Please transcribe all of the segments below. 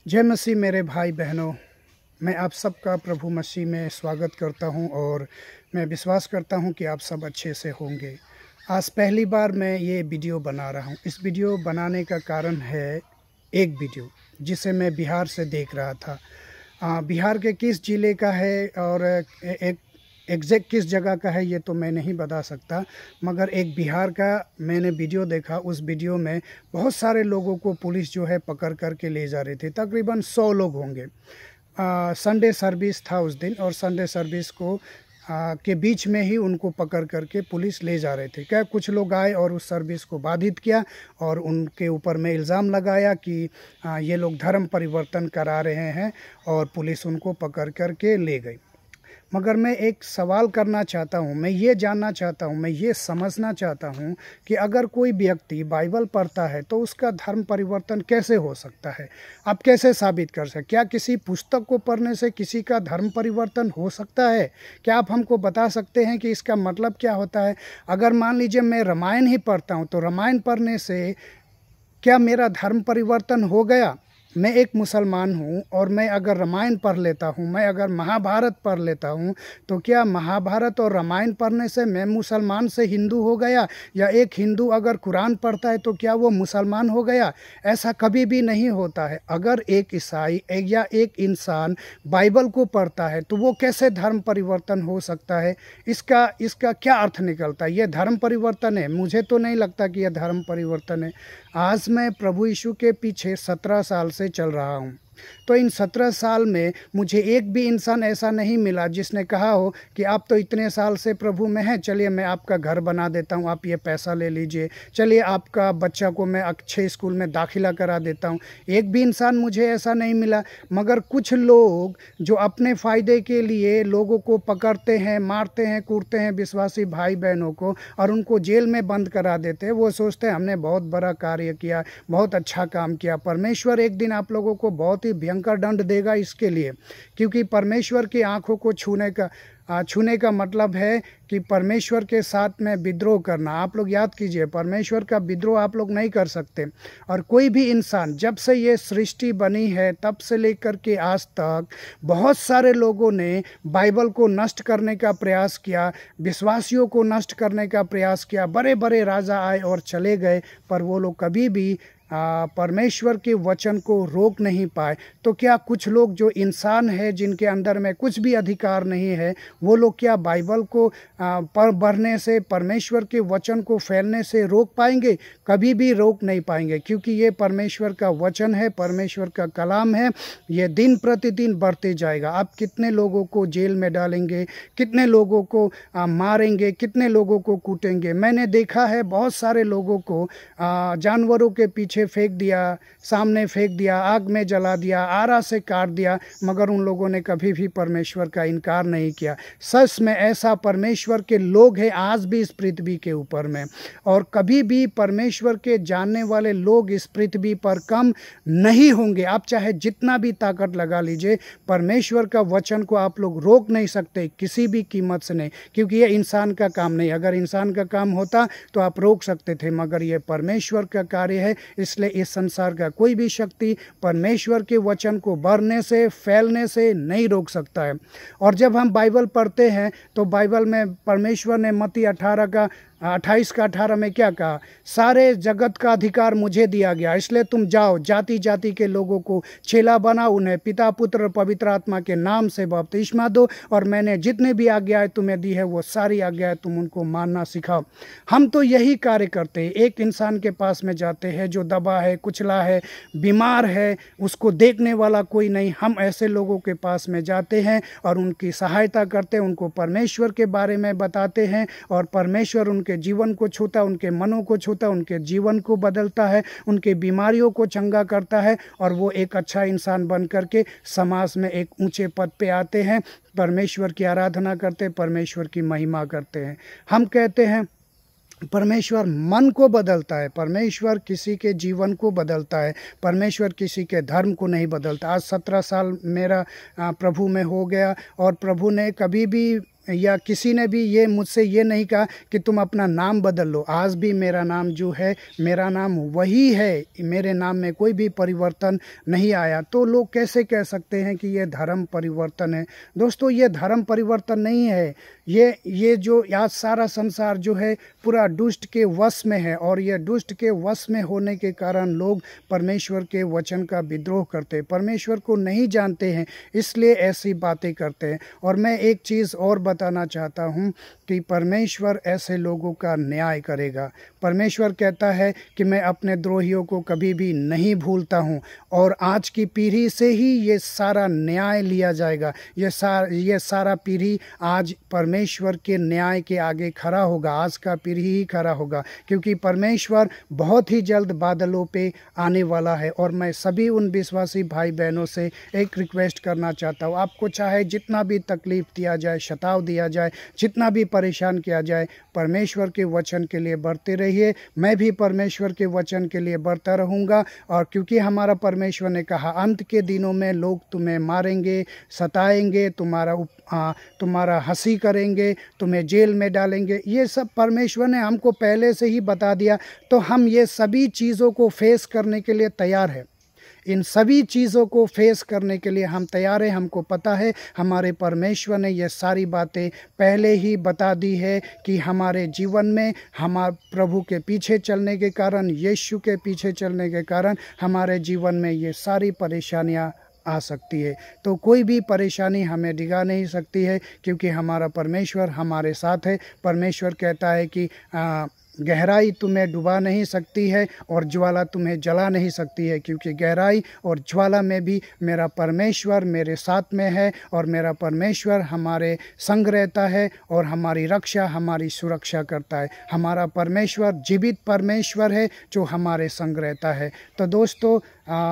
जय मसीह मेरे भाई बहनों। मैं आप सबका प्रभु मसीह में स्वागत करता हूं और मैं विश्वास करता हूं कि आप सब अच्छे से होंगे। आज पहली बार मैं ये वीडियो बना रहा हूं। इस वीडियो बनाने का कारण है एक वीडियो जिसे मैं बिहार से देख रहा था। बिहार के किस ज़िले का है और एक एग्जैक्ट किस जगह का है ये तो मैं नहीं बता सकता, मगर एक बिहार का मैंने वीडियो देखा। उस वीडियो में बहुत सारे लोगों को पुलिस जो है पकड़ कर के ले जा रही थी। तकरीबन 100 लोग होंगे। संडे सर्विस था उस दिन और संडे सर्विस को के बीच में ही उनको पकड़ करके पुलिस ले जा रहे थे। क्या कुछ लोग आए और उस सर्विस को बाधित किया और उनके ऊपर में इल्ज़ाम लगाया कि ये लोग धर्म परिवर्तन करा रहे हैं और पुलिस उनको पकड़ करके ले गई। मगर मैं एक सवाल करना चाहता हूँ, मैं ये जानना चाहता हूँ, मैं ये समझना चाहता हूँ कि अगर कोई व्यक्ति बाइबल पढ़ता है तो उसका धर्म परिवर्तन कैसे हो सकता है? आप कैसे साबित कर सकते? क्या किसी पुस्तक को पढ़ने से किसी का धर्म परिवर्तन हो सकता है? क्या आप हमको बता सकते हैं कि इसका मतलब क्या होता है? अगर मान लीजिए मैं रामायण ही पढ़ता हूँ तो रामायण पढ़ने से क्या मेरा धर्म परिवर्तन हो गया? मैं एक मुसलमान हूँ और मैं अगर रामायण पढ़ लेता हूँ, मैं अगर महाभारत पढ़ लेता हूँ, तो क्या महाभारत और रामायण पढ़ने से मैं मुसलमान से हिंदू हो गया? या एक हिंदू अगर कुरान पढ़ता है तो क्या वो मुसलमान हो गया? ऐसा कभी भी नहीं होता है। अगर एक ईसाई या एक इंसान बाइबल को पढ़ता है तो वो कैसे धर्म परिवर्तन हो सकता है? इसका क्या अर्थ निकलता है? ये धर्म परिवर्तन है? मुझे तो नहीं लगता कि यह धर्म परिवर्तन है। आज मैं प्रभु यीशु के पीछे 17 साल से चल रहा हूँ, तो इन 17 साल में मुझे एक भी इंसान ऐसा नहीं मिला जिसने कहा हो कि आप तो इतने साल से प्रभु में हैं, चलिए मैं आपका घर बना देता हूँ, आप ये पैसा ले लीजिए, चलिए आपका बच्चा को मैं अच्छे स्कूल में दाखिला करा देता हूँ। एक भी इंसान मुझे ऐसा नहीं मिला। मगर कुछ लोग जो अपने फ़ायदे के लिए लोगों को पकड़ते हैं, मारते हैं, कूटते हैं, विश्वासी भाई बहनों को, और उनको जेल में बंद करा देते हैं। वो सोचते हैं हमने बहुत बड़ा कार्य किया, बहुत अच्छा काम किया। परमेश्वर एक दिन आप लोगों को बहुत भयंकर दंड देगा इसके लिए, क्योंकि परमेश्वर की आंखों को छूने का मतलब है कि परमेश्वर के साथ में विद्रोह करना। आप लोग याद कीजिए, परमेश्वर का विद्रोह आप लोग नहीं कर सकते। और कोई भी इंसान, जब से ये सृष्टि बनी है तब से लेकर के आज तक बहुत सारे लोगों ने बाइबल को नष्ट करने का प्रयास किया, विश्वासियों को नष्ट करने का प्रयास किया। बड़े बड़े राजा आए और चले गए, पर वो लोग कभी भी परमेश्वर के वचन को रोक नहीं पाए। तो क्या कुछ लोग जो इंसान है, जिनके अंदर में कुछ भी अधिकार नहीं है, वो लोग क्या बाइबल को बढ़ने से, परमेश्वर के वचन को फैलने से रोक पाएंगे? कभी भी रोक नहीं पाएंगे, क्योंकि ये परमेश्वर का वचन है, परमेश्वर का कलाम है। ये दिन प्रतिदिन बढ़ते जाएगा। आप कितने लोगों को जेल में डालेंगे, कितने लोगों को मारेंगे, कितने लोगों को कूटेंगे? मैंने देखा है बहुत सारे लोगों को जानवरों के पीछे फेंक दिया, सामने फेंक दिया, आग में जला दिया, आरा से काट दिया, मगर उन लोगों ने कभी भी परमेश्वर का इनकार नहीं किया। सच में ऐसा परमेश्वर के लोग हैं आज भी इस पृथ्वी के ऊपर में, और कभी भी परमेश्वर के जानने वाले लोग इस पृथ्वी पर कम नहीं होंगे। आप चाहे जितना भी ताकत लगा लीजिए, परमेश्वर का वचन को आप लोग रोक नहीं सकते किसी भी कीमत से नहीं, क्योंकि ये इंसान का काम नहीं। अगर इंसान का काम होता तो आप रोक सकते थे, मगर ये परमेश्वर का कार्य है। इसलिए इस संसार का कोई भी शक्ति परमेश्वर के वचन को बढ़ने से, फैलने से नहीं रोक सकता है। और जब हम बाइबल पढ़ते हैं तो बाइबल में परमेश्वर ने मत्ती 28 का 18 में क्या कहा? सारे जगत का अधिकार मुझे दिया गया, इसलिए तुम जाओ, जाति जाति के लोगों को चेला बनाओ, उन्हें पिता, पुत्र और पवित्र आत्मा के नाम से बपतिस्मा दो, और मैंने जितने भी आज्ञाएं तुम्हें दी है वो सारी आज्ञाएं तुम उनको मानना सिखाओ। हम तो यही कार्य करते हैं। एक इंसान के पास में जाते हैं जो दबा है, कुचला है, बीमार है, उसको देखने वाला कोई नहीं, हम ऐसे लोगों के पास में जाते हैं और उनकी सहायता करते हैं, उनको परमेश्वर के बारे में बताते हैं, और परमेश्वर उनके जीवन को छूता, उनके मनों को छूता, उनके जीवन को बदलता है, उनके बीमारियों को चंगा करता है, और वो एक अच्छा इंसान बन करके समाज में एक ऊंचे पद पे आते हैं, परमेश्वर की आराधना करते, परमेश्वर की महिमा करते हैं। हम कहते हैं परमेश्वर मन को बदलता है, परमेश्वर किसी के जीवन को बदलता है, परमेश्वर किसी के धर्म को नहीं बदलता। आज 17 साल मेरा प्रभु में हो गया, और प्रभु ने कभी भी या किसी ने भी ये मुझसे ये नहीं कहा कि तुम अपना नाम बदल लो। आज भी मेरा नाम जो है, मेरा नाम वही है, मेरे नाम में कोई भी परिवर्तन नहीं आया। तो लोग कैसे कह सकते हैं कि ये धर्म परिवर्तन है? दोस्तों, ये धर्म परिवर्तन नहीं है। ये जो आज सारा संसार जो है पूरा दुष्ट के वश में है, और ये दुष्ट के वश में होने के कारण लोग परमेश्वर के वचन का विद्रोह करते हैं, परमेश्वर को नहीं जानते हैं, इसलिए ऐसी बातें करते हैं। और मैं एक चीज़ और बताना चाहता हूँ कि परमेश्वर ऐसे लोगों का न्याय करेगा। परमेश्वर कहता है कि मैं अपने द्रोहियों को कभी भी नहीं भूलता हूँ, और आज की पीढ़ी से ही ये सारा न्याय लिया जाएगा। ये सारा पीढ़ी आज परमेश्वर के न्याय के आगे खड़ा होगा। आज का पीढ़ी ही खड़ा होगा, क्योंकि परमेश्वर बहुत ही जल्द बादलों पे आने वाला है। और मैं सभी उन विश्वासी भाई बहनों से एक रिक्वेस्ट करना चाहता हूँ, आपको चाहे जितना भी तकलीफ़ दिया जाए, शताव दिया जाए, जितना भी परेशान किया जाए, परमेश्वर के वचन के लिए बढ़ते रहिए। मैं भी परमेश्वर के वचन के लिए बढ़ता रहूँगा। और क्योंकि हमारा परमेश्वर ने कहा, अंत के दिनों में लोग तुम्हें मारेंगे, सताएंगे, तुम्हारा हंसी करेंगे, तुम्हें जेल में डालेंगे। ये सब परमेश्वर ने हमको पहले से ही बता दिया। तो हम ये सभी चीज़ों को फेस करने के लिए तैयार हैं। इन सभी चीज़ों को फेस करने के लिए हम तैयार हैं। हमको पता है हमारे परमेश्वर ने ये सारी बातें पहले ही बता दी है कि हमारे जीवन में हमारे प्रभु के पीछे चलने के कारण, यीशु के पीछे चलने के कारण हमारे जीवन में ये सारी परेशानियाँ आ सकती है। तो कोई भी परेशानी हमें डिगा नहीं सकती है, क्योंकि हमारा परमेश्वर हमारे साथ है। परमेश्वर कहता है कि गहराई तुम्हें डुबा नहीं सकती है और ज्वाला तुम्हें जला नहीं सकती है, क्योंकि गहराई और ज्वाला में भी मेरा परमेश्वर मेरे साथ में है, और मेरा परमेश्वर हमारे संग रहता है और हमारी रक्षा, हमारी सुरक्षा करता है। हमारा परमेश्वर जीवित परमेश्वर है जो हमारे संग रहता है। तो दोस्तों,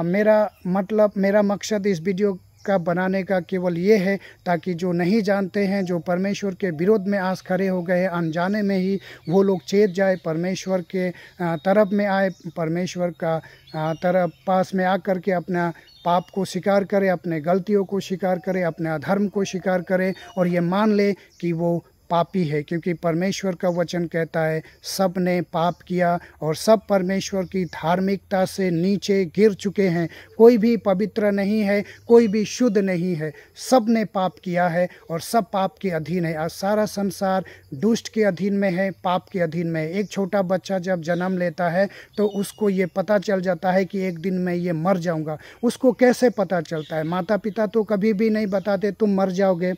मेरा मकसद इस वीडियो का बनाने का केवल ये है, ताकि जो नहीं जानते हैं, जो परमेश्वर के विरोध में आज खड़े हो गए हैं, अनजाने में ही वो लोग चेत जाए, परमेश्वर के तरफ में आए, परमेश्वर का तरफ पास में आकर के अपना पाप को स्वीकार करे, अपने गलतियों को स्वीकार करे, अपने अधर्म को स्वीकार करे, और ये मान ले कि वो पापी है। क्योंकि परमेश्वर का वचन कहता है, सब ने पाप किया और सब परमेश्वर की धार्मिकता से नीचे गिर चुके हैं। कोई भी पवित्र नहीं है, कोई भी शुद्ध नहीं है, सब ने पाप किया है और सब पाप के अधीन है। आज सारा संसार दुष्ट के अधीन में है, पाप के अधीन में है। एक छोटा बच्चा जब जन्म लेता है तो उसको ये पता चल जाता है कि एक दिन मैं ये मर जाऊंगा। उसको कैसे पता चलता है? माता पिता तो कभी भी नहीं बताते तुम मर जाओगे,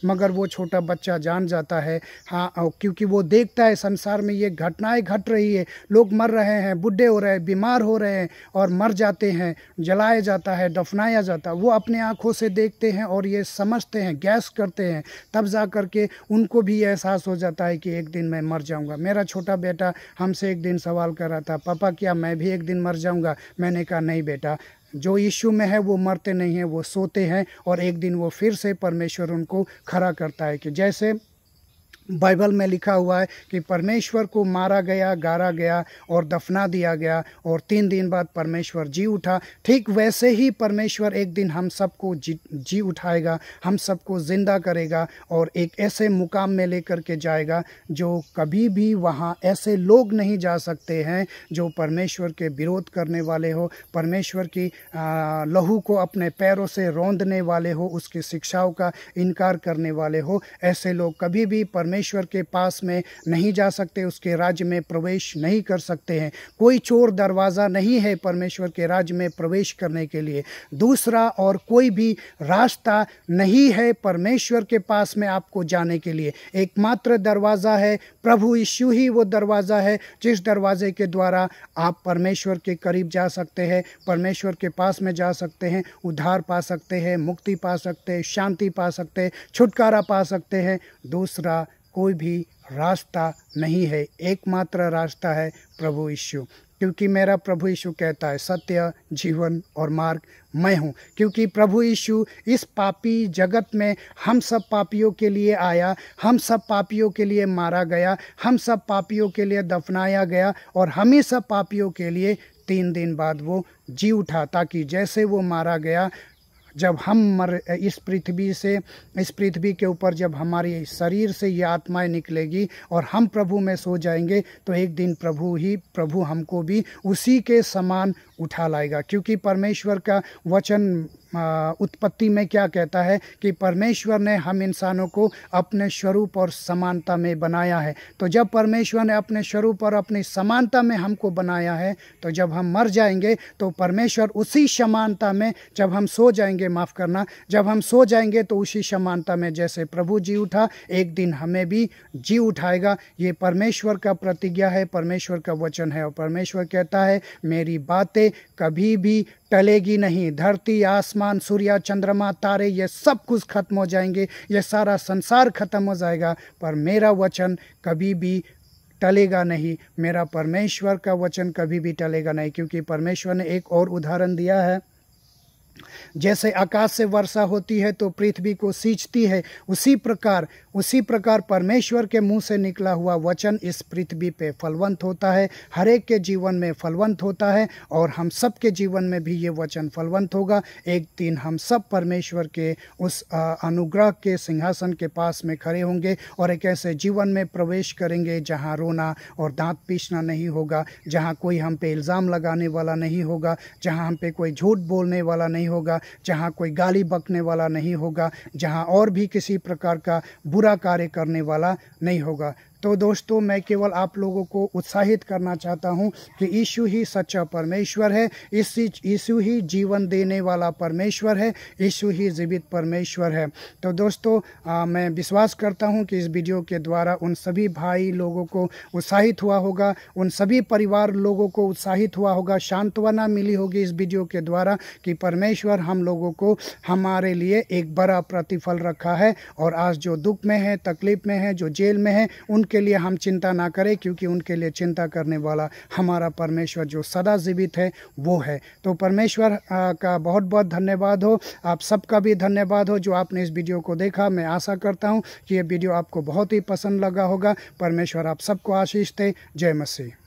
मगर वो छोटा बच्चा जान जाता है। हाँ, क्योंकि वो देखता है संसार में ये घटनाएं घट रही है, लोग मर रहे हैं, बूढ़े हो रहे हैं, बीमार हो रहे हैं और मर जाते हैं, जलाया जाता है, दफनाया जाता है। वो अपने आँखों से देखते हैं और ये समझते हैं, गैस करते हैं, तब जा कर के उनको भी एहसास हो जाता है कि एक दिन मैं मर जाऊँगा। मेरा छोटा बेटा हमसे एक दिन सवाल कर रहा था, पापा क्या मैं भी एक दिन मर जाऊँगा? मैंने कहा नहीं बेटा, जो यीशु में है वो मरते नहीं हैं, वो सोते हैं, और एक दिन वो फिर से परमेश्वर उनको खड़ा करता है। कि जैसे बाइबल में लिखा हुआ है कि परमेश्वर को मारा गया, गाड़ा गया और दफना दिया गया, और 3 दिन बाद परमेश्वर जी उठा। ठीक वैसे ही परमेश्वर एक दिन हम सबको जी उठाएगा, हम सबको ज़िंदा करेगा और एक ऐसे मुकाम में लेकर के जाएगा जो कभी भी वहाँ ऐसे लोग नहीं जा सकते हैं जो परमेश्वर के विरोध करने वाले हो, परमेश्वर की लहू को अपने पैरों से रौंदने वाले हो, उसकी शिक्षाओं का इनकार करने वाले हो। ऐसे लोग कभी भी परमेश्वर के पास में नहीं जा सकते, उसके राज्य में प्रवेश नहीं कर सकते हैं। कोई चोर दरवाज़ा नहीं है परमेश्वर के राज्य में प्रवेश करने के लिए। दूसरा और कोई भी रास्ता नहीं है परमेश्वर के पास में आपको जाने के लिए। एकमात्र दरवाज़ा है प्रभु यीशु ही वो दरवाज़ा है जिस दरवाजे के द्वारा आप परमेश्वर के करीब जा सकते हैं, परमेश्वर के पास में जा सकते हैं, उद्धार पा सकते हैं, मुक्ति पा सकते हैं, शांति पा सकते हैं, छुटकारा पा सकते हैं। दूसरा कोई भी रास्ता नहीं है, एकमात्र रास्ता है प्रभु यीशु। क्योंकि मेरा प्रभु यीशु कहता है, सत्य, जीवन और मार्ग मैं हूँ। क्योंकि प्रभु यीशु इस पापी जगत में हम सब पापियों के लिए आया, हम सब पापियों के लिए मारा गया, हम सब पापियों के लिए दफनाया गया, और हम ही सब पापियों के लिए 3 दिन बाद वो जी उठा, ताकि जैसे वो मारा गया, जब हम इस पृथ्वी के ऊपर जब हमारी शरीर से ये आत्माएं निकलेगी और हम प्रभु में सो जाएंगे, तो एक दिन प्रभु हमको भी उसी के समान उठा लाएगा। क्योंकि परमेश्वर का वचन उत्पत्ति में क्या कहता है कि परमेश्वर ने हम इंसानों को अपने स्वरूप और समानता में बनाया है। तो जब परमेश्वर ने अपने स्वरूप और अपनी समानता में हमको बनाया है, तो जब हम मर जाएंगे तो परमेश्वर उसी समानता में जब हम सो जाएंगे, माफ़ करना, जब हम सो जाएंगे तो उसी समानता में जैसे प्रभु जी उठा, एक दिन हमें भी जी उठाएगा। ये परमेश्वर का प्रतिज्ञा है, परमेश्वर का वचन है। और परमेश्वर कहता है मेरी बातें कभी भी टलेगी नहीं। धरती, आसमान, सूर्य, चंद्रमा, तारे, ये सब कुछ खत्म हो जाएंगे, ये सारा संसार खत्म हो जाएगा, पर मेरा वचन कभी भी टलेगा नहीं। मेरा परमेश्वर का वचन कभी भी टलेगा नहीं। क्योंकि परमेश्वर ने एक और उदाहरण दिया है, जैसे आकाश से वर्षा होती है तो पृथ्वी को सींचती है, उसी प्रकार परमेश्वर के मुंह से निकला हुआ वचन इस पृथ्वी पे फलवंत होता है, हर एक के जीवन में फलवंत होता है, और हम सब के जीवन में भी ये वचन फलवंत होगा। एक दिन हम सब परमेश्वर के उस अनुग्रह के सिंहासन के पास में खड़े होंगे और एक ऐसे जीवन में प्रवेश करेंगे जहाँ रोना और दांत पीसना नहीं होगा, जहाँ कोई हम पे इल्ज़ाम लगाने वाला नहीं होगा, जहाँ हम पे कोई झूठ बोलने वाला नहीं होगा, जहाँ कोई गाली बकने वाला नहीं होगा, जहाँ और भी किसी प्रकार का बुरा कार्य करने वाला नहीं होगा। तो दोस्तों, मैं केवल आप लोगों को उत्साहित करना चाहता हूं कि यीशु ही सच्चा परमेश्वर है, यीशु ही जीवन देने वाला परमेश्वर है, यीशु ही जीवित परमेश्वर है। तो दोस्तों, मैं विश्वास करता हूं कि इस वीडियो के द्वारा उन सभी भाई लोगों को उत्साहित हुआ होगा, उन सभी परिवार लोगों को उत्साहित हुआ होगा, सांत्वना मिली होगी इस वीडियो के द्वारा कि परमेश्वर हम लोगों को हमारे लिए एक बड़ा प्रतिफल रखा है। और आज जो दुख में है, तकलीफ में है, जो जेल में है, उनके लिए हम चिंता ना करें, क्योंकि उनके लिए चिंता करने वाला हमारा परमेश्वर जो सदा जीवित है वो है। तो परमेश्वर का बहुत बहुत धन्यवाद हो, आप सबका भी धन्यवाद हो जो आपने इस वीडियो को देखा। मैं आशा करता हूं कि ये वीडियो आपको बहुत ही पसंद लगा होगा। परमेश्वर आप सबको आशीष दे। जय मसीह।